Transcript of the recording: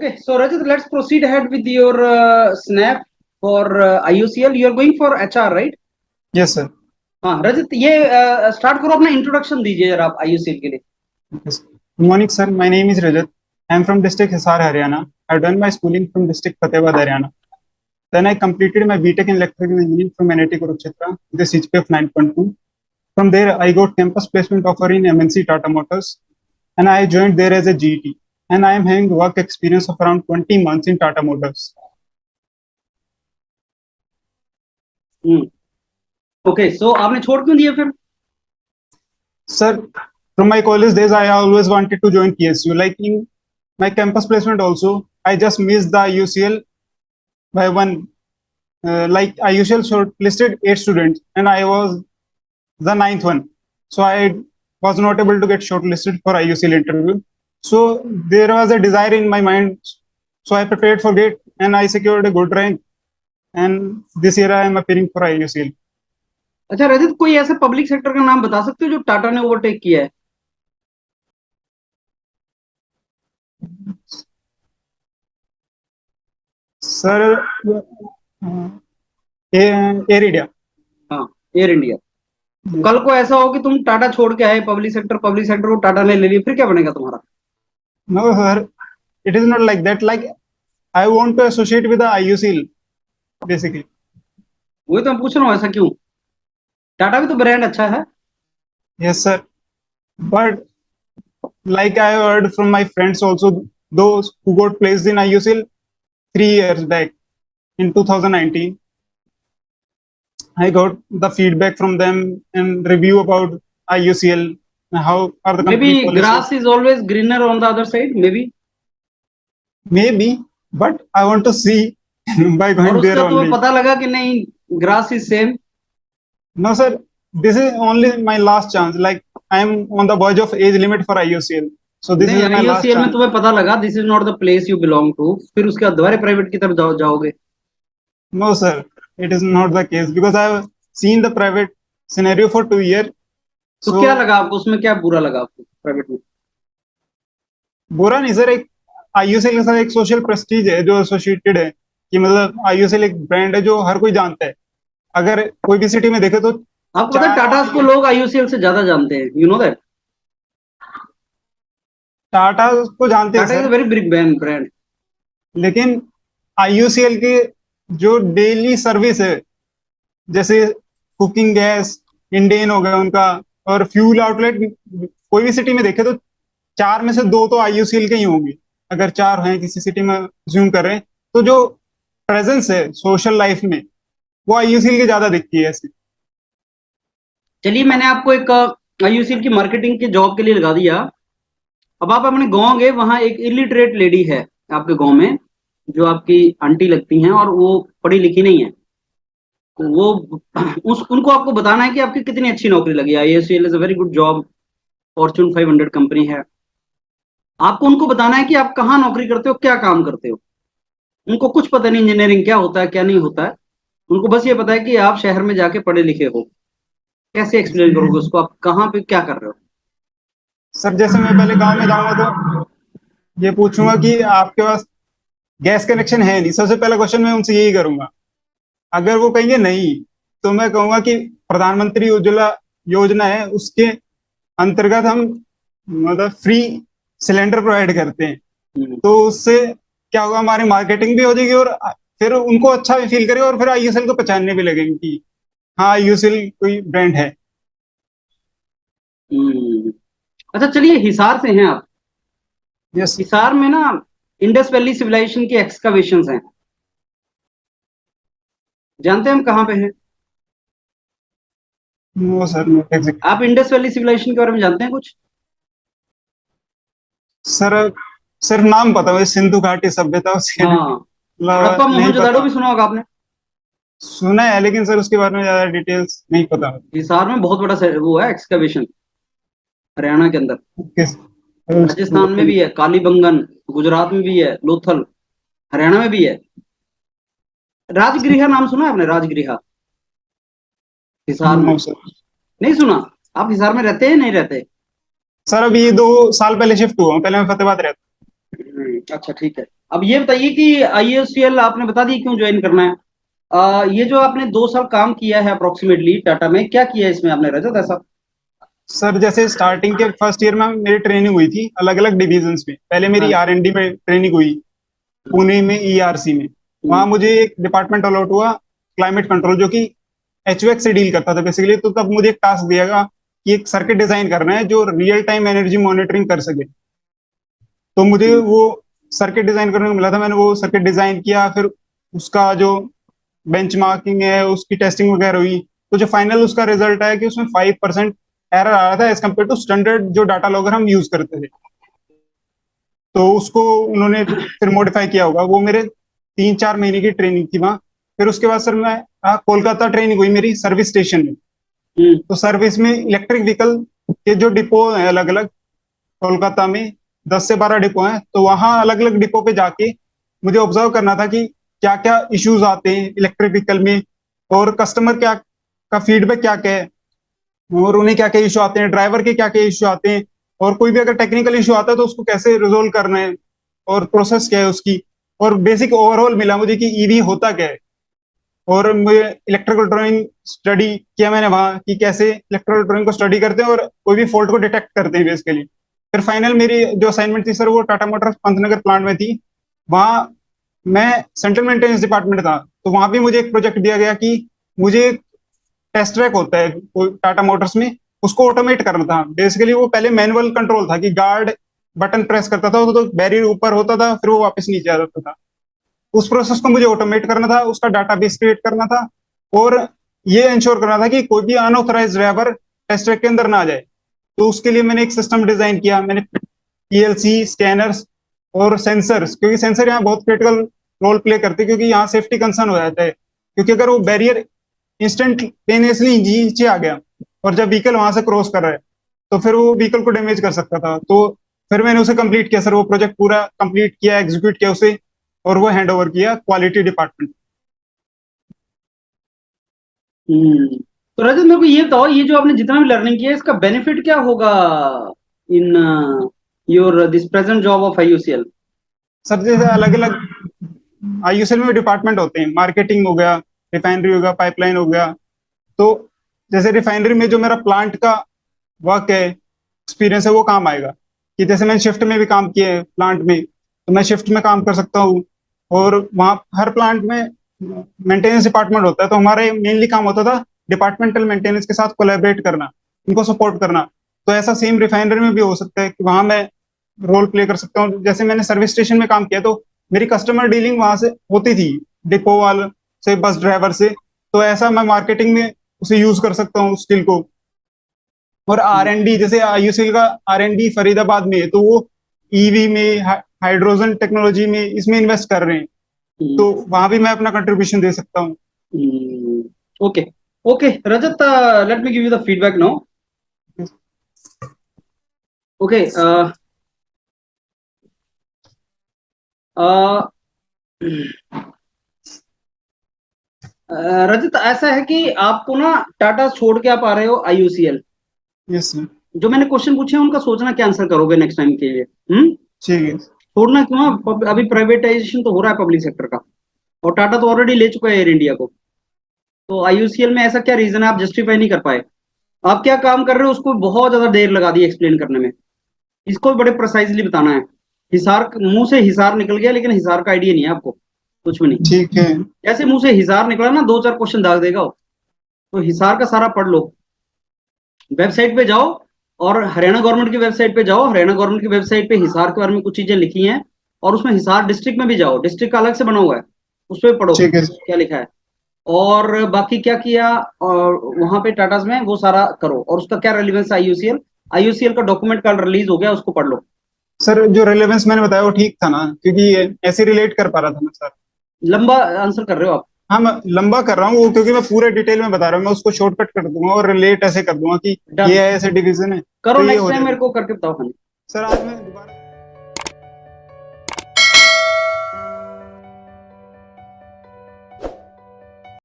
Okay, so Rajat, let's proceed ahead with your snap for IUCL. You are going for HR, right? Yes, sir. हाँ रजत, ये start करो, अपना introduction दीजिए जरा आप IUCL के लिए. Yes. Good morning, sir. My name is Rajat. I am from district Hisar, Haryana. I have done my schooling from district Fatehpur, Haryana. Then I completed my BTech in electrical engineering from NIT Kurukshetra with a CGPA of 9.2. From there, I got campus placement offer in MNC Tata Motors, and I joined there as a GT. And I am having work experience of around 20 months in Tata Motors. Okay, so आपने छोड़ क्यों दिया फिर? Sir, from my college days, I always wanted to join PSU. Like in my campus placement also, I just missed the IUCL by one. Like IUCL shortlisted 8 students, and I was the 9th one. So I was not able to get shortlisted for IUCL interview. So there was a desire in my mind. So I prepared for it, and I secured a good rank. And this year I am appearing for IUCL. अच्छा रजत, कोई ऐसा public sector का नाम बता सकते हो जो टाटा ने ओवरटेक किया है? Sir air India. हाँ, एयर इंडिया. कल को ऐसा हो कि तुम टाटा छोड़ के आए, पब्लिक सेक्टर को टाटा ने ले लिया, फिर क्या बनेगा तुम्हारा? No, sir. It is not like that. Like I want to associate with the IUCL, basically. वही तो मैं पूछ रहा हूँ, ऐसा क्यों? टाटा भी तो ब्रांड अच्छा है. Yes, sir. But like I heard from my friends also, those who got placed in IUCL 3 years back in 2019, I got the feedback from them and review about IUCL. How are the company Maybe policies? grass is always greener on the other side, maybe. Maybe, but I want to see by और going there उसका तुम्हें only. पता लगा कि नहीं, grass is same? No, sir. This is only my last chance. Like I am on the verge of age limit for IUCL. So this नहीं, is my last IUCL में chance. तुम्हें पता लगा this is not the place you belong to, फिर उसके बाद दोबारा private की तरफ जाओगे? No, sir. It is not the case because I have seen the private scenario for 2 years. तो क्या So लगा आपको उसमें, क्या बुरा लगा आपको प्राइवेट में? बुरा नहीं सर, एक IUCL के साथ एक सोशल प्रेस्टीज है जो एसोसिएटेड है, कि मतलब IUCL एक ब्रांड है जो हर कोई जानता है. अगर कोई भी सिटी में देखे तो आपको पता है टाटा को लोग IUCL से ज्यादा जानते हैं, यू नो दैट? टाटा को जानते हैं Tata is a sir, very big brand. लेकिन IUCL के जो डेली सर्विस है, जैसे कुकिंग गैस, इंडेन हो गया उनका, और फ्यूल आउटलेट, कोई भी सिटी में देखे तो 4 में से 2 तो IUCL के ही होंगे. अगर 4 हैं किसी सिटी में ज्यूम कर रहे हैं, तो जो प्रेजेंस है सोशल लाइफ में वो IUCL की ज्यादा दिखती है ऐसे. चलिए, मैंने आपको एक IUCL की मार्केटिंग के जॉब के लिए लगा दिया. अब आप अपने गांव गए, वहां एक इलिटरेट लेडी है आपके गांव में, जो आपकी आंटी लगती हैं, और वो पढ़ी लिखी नहीं है. तो वो उनको आपको बताना है कि आपकी कितनी अच्छी नौकरी लगी. IUCL is a very good job, Fortune 500 company है. आपको उनको बताना है कि आप कहाँ नौकरी करते हो, क्या काम करते हो. उनको कुछ पता नहीं इंजीनियरिंग क्या होता है, क्या नहीं होता है. उनको बस ये पता है कि आप शहर में जाके पढ़े लिखे हो. कैसे एक्सप्लेन करोगे उसको, आप कहाँ पे क्या कर रहे हो? सर जैसे मैं पहले गांव में जाऊंगा तो ये पूछूंगा कि आपके पास गैस कनेक्शन है नहीं. सबसे पहला क्वेश्चन मैं उनसे यही करूंगा. अगर वो कहेंगे नहीं, तो मैं कहूंगा कि प्रधानमंत्री उज्ज्वला योजना है, उसके अंतर्गत हम मतलब फ्री सिलेंडर प्रोवाइड करते हैं. तो उससे क्या होगा, हमारी मार्केटिंग भी हो जाएगी और फिर उनको अच्छा भी फील करेगा, और फिर IUCL को पहचानने भी लगेंगे कि हाँ IUCL कोई ब्रांड है. अच्छा चलिए, हिसार से हैं आप. यस. हिसार में ना इंडस वैली सिविलाइजेशन की एक्सकवेशंस हैं. जानते हैं हम कहाँ पे हैं? No sir, not exact. आप इंडस वैली सिविलाइजेशन के बारे में जानते हैं कुछ? सर सिर्फ नाम पता है, सिंधु घाटी सभ्यता, उसके हाँ, हड़प्पा नहीं मोहनजोदाड़ो पता. भी सुना होगा आपने. सुना है, लेकिन सर उसके बारे में ज्यादा डिटेल्स नहीं पता. हिसार में बहुत बड़ा वो है एक्सकवेशन, हरियाणा के अंदर. किस राजस्थान में भी है, कालीबंगन, गुजरात में भी है, लोथल, हरियाणा में भी है. राजगृह नाम सुना है आपने? राजगृह हिसार में नो सर. नहीं सुना? आप हिसार में रहते हैं, नहीं रहते? सर अभी 2 साल पहले शिफ्ट हुआ हूँ, पहले मैं फतेहाबाद रहता. अच्छा ठीक है. अब ये बताइए कि आईओसीएल आपने बता दी क्यों ज्वाइन करना है। ये जो आपने 2 साल काम किया है अप्रोक्सीमेटली टाटा में, क्या किया है इसमें आपने रजत ऐसा? सर जैसे स्टार्टिंग के फर्स्ट ईयर में मेरी ट्रेनिंग हुई थी अलग अलग डिविजन्स में। पहले मेरी हाँ। R&D में ट्रेनिंग हुई, पुणे में ERC में। वहां हम्म। मुझे एक डिपार्टमेंट अलॉट हुआ, क्लाइमेट कंट्रोल, जो कि HVAC से डील करता था बेसिकली। तो तब मुझे एक टास्क दिया गया कि एक सर्किट डिजाइन करना है जो रियल टाइम एनर्जी मॉनिटरिंग कर सके। तो मुझे हम्म। वो सर्किट डिजाइन करने को मिला था। मैंने वो सर्किट डिजाइन किया, फिर उसका जो बेंचमार्किंग है उसकी टेस्टिंग वगैरह हुई। तो जो फाइनल उसका रिजल्ट आया कि उसमें 5% एरर आ रहा था एज कम्पेयर टू स्टैंडर्ड जो डाटा लॉगर हम यूज करते थे। तो उसको उन्होंने फिर मॉडिफाई किया होगा। वो मेरे 3-4 महीने की ट्रेनिंग थी वहाँ। फिर उसके बाद सर मैं कोलकाता ट्रेनिंग हुई मेरी सर्विस स्टेशन में। हम्म। तो सर्विस में इलेक्ट्रिक व्हीकल के जो डिपो हैं अलग अलग, कोलकाता में 10 से 12 डिपो हैं। तो वहाँ अलग अलग डिपो पे जाके मुझे ऑब्जर्व करना था कि क्या क्या इश्यूज आते हैं इलेक्ट्रिक व्हीकल में, और कस्टमर क्या का फीडबैक क्या क्या है, और उन्हें क्या क्या इशू आते हैं, ड्राइवर के क्या क्या इशू आते हैं, और कोई भी अगर टेक्निकल इशू आता है तो उसको कैसे रिजोल्व करना है, और प्रोसेस क्या है उसकी। और बेसिक ओवरऑल मिला मुझे कि ईवी होता क्या है। और मुझे इलेक्ट्रिकल ड्राइंग स्टडी किया मैंने वहाँ कि कैसे इलेक्ट्रिकल ड्राइंग को स्टडी करते हैं और कोई भी फॉल्ट को डिटेक्ट करते हैं बेसिकली। फिर फाइनल मेरी जो असाइनमेंट थी सर वो टाटा मोटर्स पंतनगर प्लांट में थी। वहाँ मैं सेंट्रल मेंटेनेंस डिपार्टमेंट था। तो वहां भी मुझे एक प्रोजेक्ट दिया गया कि मुझे टेस्ट ट्रैक होता है टाटा मोटर्स में, उसको ऑटोमेट करना था। बेसिकली वो पहले मैनुअल कंट्रोल था कि गार्ड बटन प्रेस करता था तो बैरियर ऊपर होता था, फिर वो वापस नीचे आ जाता था। उस प्रोसेस को मुझे ऑटोमेट करना था, उसका डाटाबेस क्रिएट करना था, और ये इंश्योर करना था कि कोई भी अनऑथराइज ड्राइवर टेस्ट ट्रैक के अंदर ना जाए। तो उसके लिए मैंने एक सिस्टम डिजाइन किया। मैंने PLC, स्कैनर्स और सेंसर्स, क्योंकि सेंसर यहाँ बहुत क्रिटिकल रोल प्ले करते हैं, क्योंकि यहाँ सेफ्टी कंसर्न हो जाता है। क्योंकि अगर वो बैरियर इंस्टेंटेनियसली नीचे आ गया और जब व्हीकल वहां से क्रॉस कर रहा है तो फिर वो व्हीकल को डैमेज कर सकता था। तो फिर मैंने उसे कंप्लीट किया सर, वो प्रोजेक्ट पूरा कंप्लीट किया, एग्जीक्यूट किया उसे, और वो हैंड ओवर किया क्वालिटी डिपार्टमेंट। हम्म। तो रजत मेरे को ये बताओ, ये जो आपने जितना भी लर्निंग किया है इसका बेनिफिट क्या होगा in your this present job of IUCL? Sir जैसे अलग अलग IUCL में डिपार्टमेंट होते हैं, मार्केटिंग हो गया, रिफाइनरी हो गया, पाइपलाइन हो गया। तो जैसे रिफाइनरी में जो मेरा प्लांट का वर्क है, एक्सपीरियंस है, वो काम आएगा। कि जैसे मैंने शिफ्ट में भी काम किया है प्लांट में, तो मैं शिफ्ट में काम कर सकता हूँ। और वहाँ हर प्लांट में मेंटेनेंस डिपार्टमेंट होता है, तो हमारे मेनली काम होता था डिपार्टमेंटल मेंटेनेंस के साथ कोलैबोरेट करना, उनको सपोर्ट करना। तो ऐसा सेम रिफाइनरी में भी हो सकता है कि वहां मैं रोल प्ले कर सकता हूँ। जैसे मैंने सर्विस स्टेशन में काम किया तो मेरी कस्टमर डीलिंग वहां से होती थी, डिपो वाले से, बस ड्राइवर से। तो ऐसा मैं मार्केटिंग में उसे यूज कर सकता हूँ स्किल को। और R&D, जैसे IUCL का R&D फरीदाबाद में है, तो वो EV में, हाइड्रोजन टेक्नोलॉजी में, इसमें इन्वेस्ट कर रहे हैं। तो वहां भी मैं अपना कंट्रीब्यूशन दे सकता हूँ। Okay. Okay Rajat, let me give you the feedback now. Okay. Rajat, ऐसा है कि आपको ना टाटा छोड़ के आप आ रहे हो आईयूसीएल। Yes sir. जो मैंने क्वेश्चन पूछे हैं उनका सोचना क्या आंसर करोगे नेक्स्ट टाइम के लिए। ठीक है। छोड़ना क्यों है? अभी प्राइवेटाइजेशन तो हो रहा है पब्लिक सेक्टर का, और टाटा तो ऑलरेडी ले चुका है एयर इंडिया को। तो आईयूसीएल में ऐसा क्या रीजन है आप जस्टिफाई नहीं कर पाए? आप क्या काम कर रहे हो उसको बहुत ज्यादा देर लगा दी एक्सप्लेन करने में। इसको बड़े प्रिसाइजली बताना है। हिसार मुंह से हिसार निकल गया, लेकिन हिसार का आइडिया नहीं है आपको, कुछ भी नहीं। ठीक है। जैसे मुंह से हिसार निकला ना, 2-4 क्वेश्चन दाग देगा वो। तो हिसार का सारा पढ़ लो। वेबसाइट पे जाओ, और हरियाणा गवर्नमेंट की वेबसाइट पे जाओ। हरियाणा गवर्नमेंट की वेबसाइट पे हिसार के बारे में कुछ चीजें लिखी हैं, और उसमें हिसार डिस्ट्रिक्ट में भी जाओ, डिस्ट्रिक्ट का अलग से बना हुआ है, उस पर पढ़ो ठीक है। क्या लिखा है। और बाकी क्या किया, और वहां पे टाटास में वो सारा करो, और उसका क्या रेलिवेंस है आईयूसीएल। आईयूसीएल का डॉक्यूमेंट कल रिलीज हो गया, उसको पढ़ लो। सर जो रेलेवेंस मैंने बताया वो ठीक था ना, क्योंकि ऐसे रिलेट कर पा रहा था मैं सर। लंबा आंसर कर रहे हो आप। हाँ मैं लंबा कर रहा हूँ वो, क्योंकि मैं पूरे डिटेल में बता रहा हूँ। मैं उसको शॉर्टकट कर दूंगा और रिलेट ऐसे कर दूंगा कि डन। ये है ऐसे डिवीजन है, तो करो ये नेक्स्ट हो टाइम जाएगा। मेरे को करके बताओ खाली। सर आज मैं दोबारा